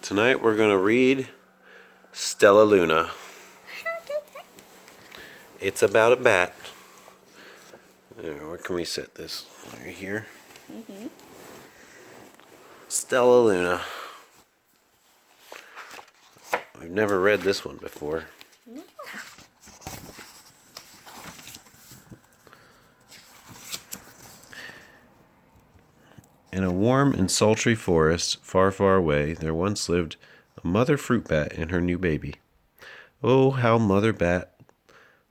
Tonight we're going to read Stellaluna. It's about a bat. Where can we set this? Right here. Stellaluna. I've never read this one before. In a warm and sultry forest, far, far away, there once lived a mother fruit bat and her new baby. Oh, how Mother Bat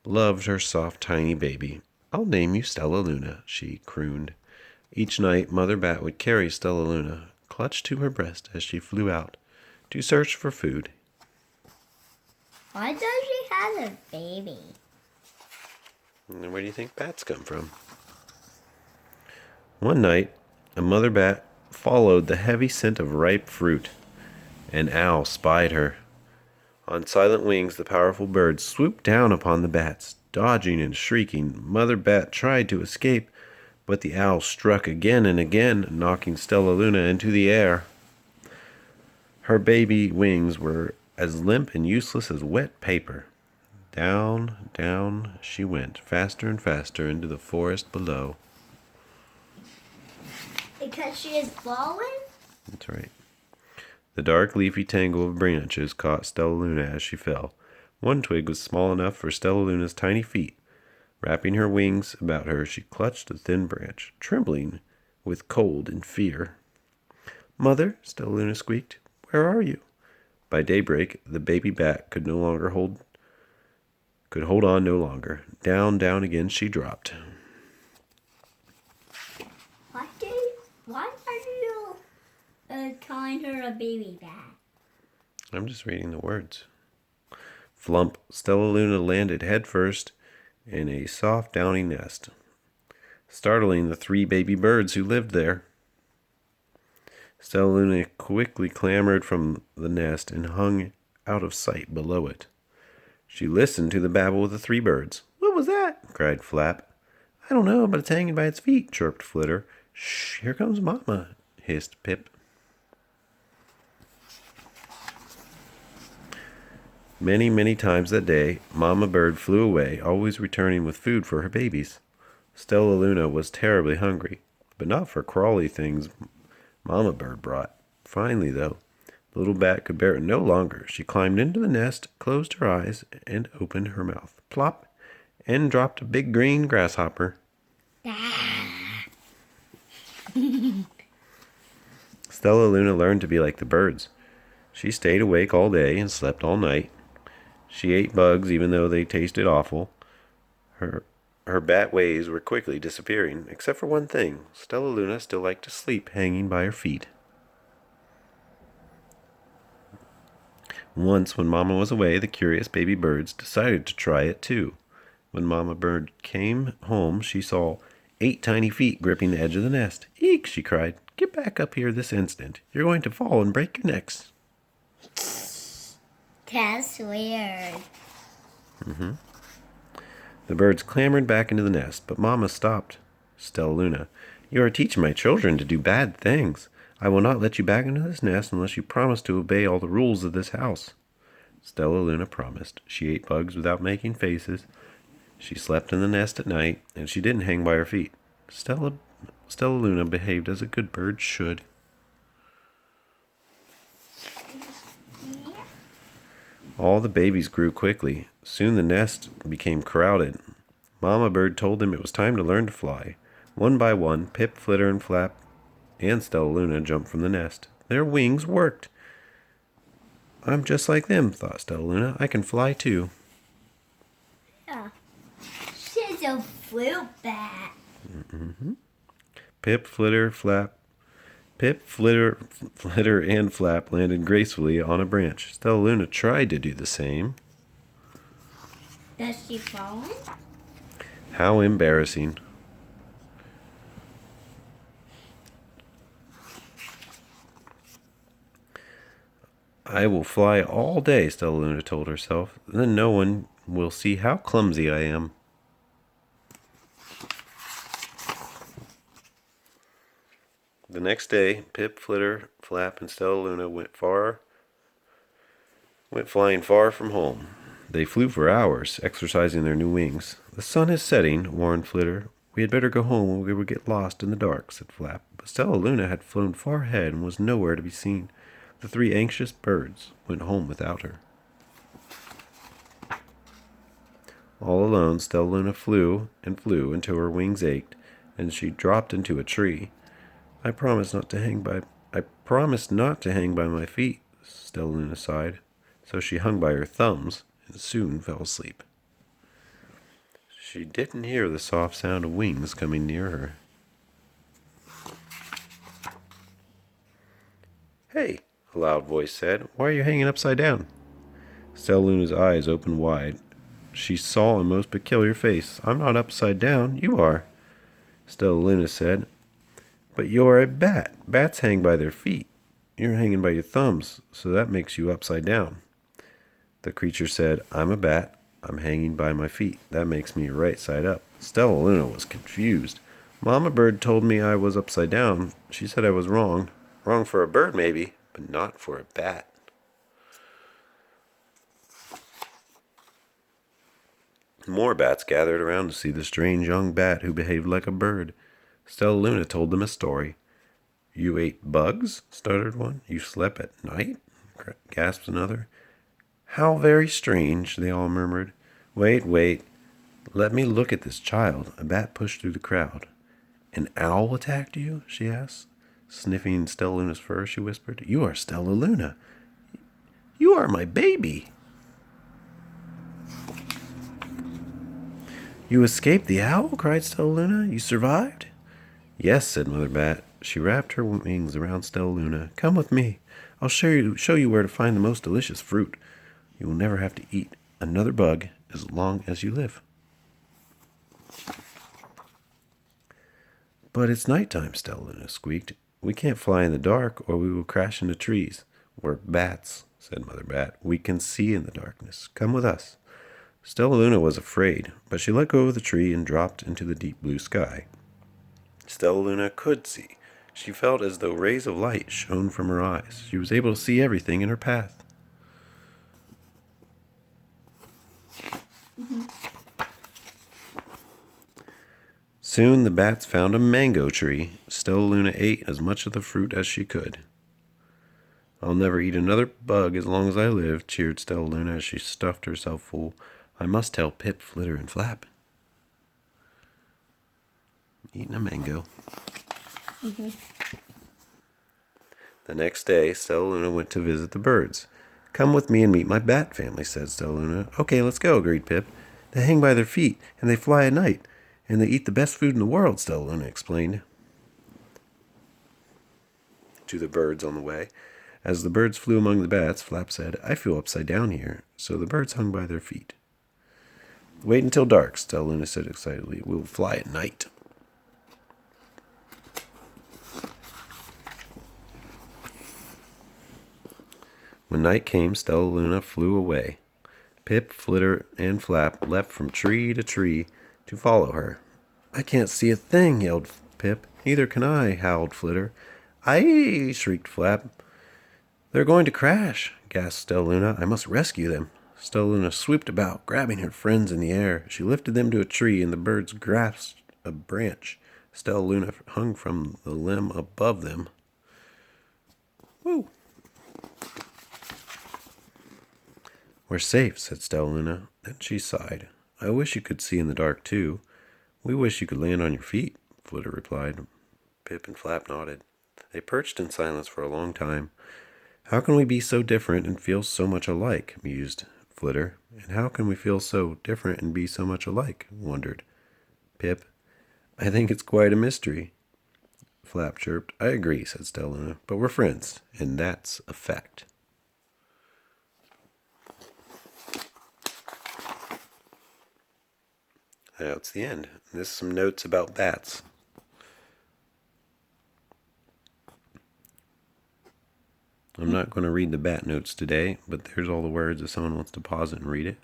loved her soft, tiny baby. "I'll name you Stellaluna," she crooned. Each night, Mother Bat would carry Stellaluna clutched to her breast as she flew out to search for food. Why does she have a baby? And where do you think bats come from? One night, a mother bat followed the heavy scent of ripe fruit. An owl spied her. On silent wings, the powerful bird swooped down upon the bats. Dodging and shrieking, Mother Bat tried to escape, but the owl struck again and again, knocking Stellaluna into the air. Her baby wings were as limp and useless as wet paper. Down, down she went, faster and faster into the forest below. Because she is fallen? That's right. The dark leafy tangle of branches caught Stellaluna as she fell. One twig was small enough for Stellaluna's tiny feet. Wrapping her wings about her, she clutched a thin branch, trembling with cold and fear. "Mother," Stellaluna squeaked, "where are you?" By daybreak, the baby bat could hold on no longer. Down, down again she dropped. Why are you calling her a baby bat? I'm just reading the words. Flump, Stellaluna landed headfirst in a soft, downy nest, startling the 3 baby birds who lived there. Stellaluna quickly clambered from the nest and hung out of sight below it. She listened to the babble of the 3 birds. "What was that?" cried Flap. "I don't know, but it's hanging by its feet," chirped Flitter. "Shh, here comes Mama," hissed Pip. Many, many times that day, Mama Bird flew away, always returning with food for her babies. Stellaluna was terribly hungry, but not for crawly things Mama Bird brought. Finally, though, the little bat could bear it no longer. She climbed into the nest, closed her eyes, and opened her mouth. Plop! And dropped a big green grasshopper. Stellaluna learned to be like the birds. She stayed awake all day and slept all night. She ate bugs even though they tasted awful. Her bat ways were quickly disappearing, except for one thing. Stellaluna still liked to sleep hanging by her feet. Once, when Mama was away, the curious baby birds decided to try it too. When Mama Bird came home, she saw 8 tiny feet gripping the edge of the nest. "Eek!" she cried. "Get back up here this instant. You're going to fall and break your necks." That's weird. The birds clambered back into the nest, but Mama stopped. "Stellaluna, you are teaching my children to do bad things. I will not let you back into this nest unless you promise to obey all the rules of this house." Stellaluna promised. She ate bugs without making faces. She slept in the nest at night, and she didn't hang by her feet. Stellaluna behaved as a good bird should. All the babies grew quickly. Soon the nest became crowded. Mama Bird told them it was time to learn to fly. One by one, Pip, Flitter, and Flap, and Stellaluna jumped from the nest. Their wings worked. "I'm just like them," thought Stellaluna. "I can fly too." Yeah. She's a fruit bat. Pip, Flitter, and Flap landed gracefully on a branch. Stellaluna tried to do the same. Does she fall? How embarrassing. "I will fly all day," Stellaluna told herself. "Then no one will see how clumsy I am." The next day, Pip, Flitter, Flap, and Stellaluna went far went flying far from home. They flew for hours, exercising their new wings. "The sun is setting," warned Flitter. "We had better go home or we would get lost in the dark," said Flap. But Stellaluna had flown far ahead and was nowhere to be seen. The three anxious birds went home without her. All alone, Stellaluna flew and flew until her wings ached, and she dropped into a tree. I promised not to hang by my feet," Stellaluna sighed. So she hung by her thumbs and soon fell asleep. She didn't hear the soft sound of wings coming near her. "Hey," a loud voice said, "why are you hanging upside down?" Stellaluna's eyes opened wide. She saw a most peculiar face. "I'm not upside down, you are," Stellaluna said. "But you're a bat. Bats hang by their feet. You're hanging by your thumbs, so that makes you upside down." The creature said, "I'm a bat. I'm hanging by my feet. That makes me right side up." Stellaluna was confused. "Mama Bird told me I was upside down. She said I was wrong. Wrong for a bird, maybe, but not for a bat." More bats gathered around to see the strange young bat who behaved like a bird. Stellaluna told them a story. "You ate bugs?" stuttered one. "You slept at night?" gasped another. "How very strange," they all murmured. Wait, let me look at this child." A bat pushed through the crowd. "An owl attacked you?" she asked. Sniffing Stellaluna's fur, she whispered, "You are Stellaluna. You are my baby." "You escaped the owl?" cried Stellaluna. "You survived?" "Yes," said Mother Bat. She wrapped her wings around Stellaluna. "Come with me. I'll show you where to find the most delicious fruit. You will never have to eat another bug as long as you live." "But it's nighttime," Stellaluna squeaked. "We can't fly in the dark or we will crash into trees." "We're bats," said Mother Bat. "We can see in the darkness. Come with us." Stellaluna was afraid, but she let go of the tree and dropped into the deep blue sky. Stellaluna could see. She felt as though rays of light shone from her eyes. She was able to see everything in her path. Soon the bats found a mango tree. Stellaluna ate as much of the fruit as she could. "I'll never eat another bug as long as I live," cheered Stellaluna as she stuffed herself full. "I must tell Pip, Flitter, and Flap." Eating a mango. The next day, Stellaluna went to visit the birds. "Come with me and meet my bat family," said Stellaluna. "Okay, let's go," agreed Pip. "They hang by their feet, and they fly at night, and they eat the best food in the world," Stellaluna explained to the birds on the way. As the birds flew among the bats, Flap said, "I feel upside down here," so the birds hung by their feet. "Wait until dark," Stellaluna said excitedly. "We'll fly at night." When night came, Stellaluna flew away. Pip, Flitter, and Flap leapt from tree to tree to follow her. "I can't see a thing," yelled Pip. "Neither can I," howled Flitter. "Aye!" shrieked Flap. "They're going to crash," gasped Stellaluna. "I must rescue them." Stellaluna swooped about, grabbing her friends in the air. She lifted them to a tree, and the birds grasped a branch. Stellaluna hung from the limb above them. "Woo!" "We're safe," said Stellaluna. Then she sighed. "I wish you could see in the dark, too." "We wish you could land on your feet," Flitter replied. Pip and Flap nodded. They perched in silence for a long time. "How can we be so different and feel so much alike?" mused Flitter. "And how can we feel so different and be so much alike?" wondered Pip. "I think it's quite a mystery," Flap chirped. "I agree," said Stellaluna. "But we're friends, and that's a fact." That's the end. This is some notes about bats. I'm not going to read the bat notes today, but there's all the words if someone wants to pause it and read it.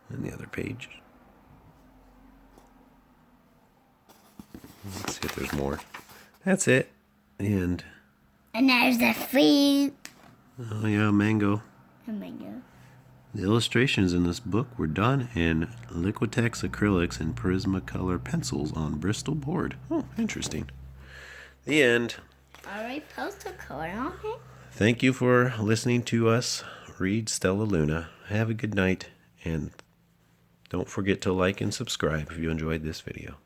And the other page. Let's see if there's more. That's it. And And there's the fruit. Oh yeah, mango. A mango. The illustrations in this book were done in Liquitex acrylics and Prismacolor pencils on Bristol board. Oh, interesting. The end. Alright, post a card on it. Thank you for listening to us read Stellaluna. Have a good night, and don't forget to like and subscribe if you enjoyed this video.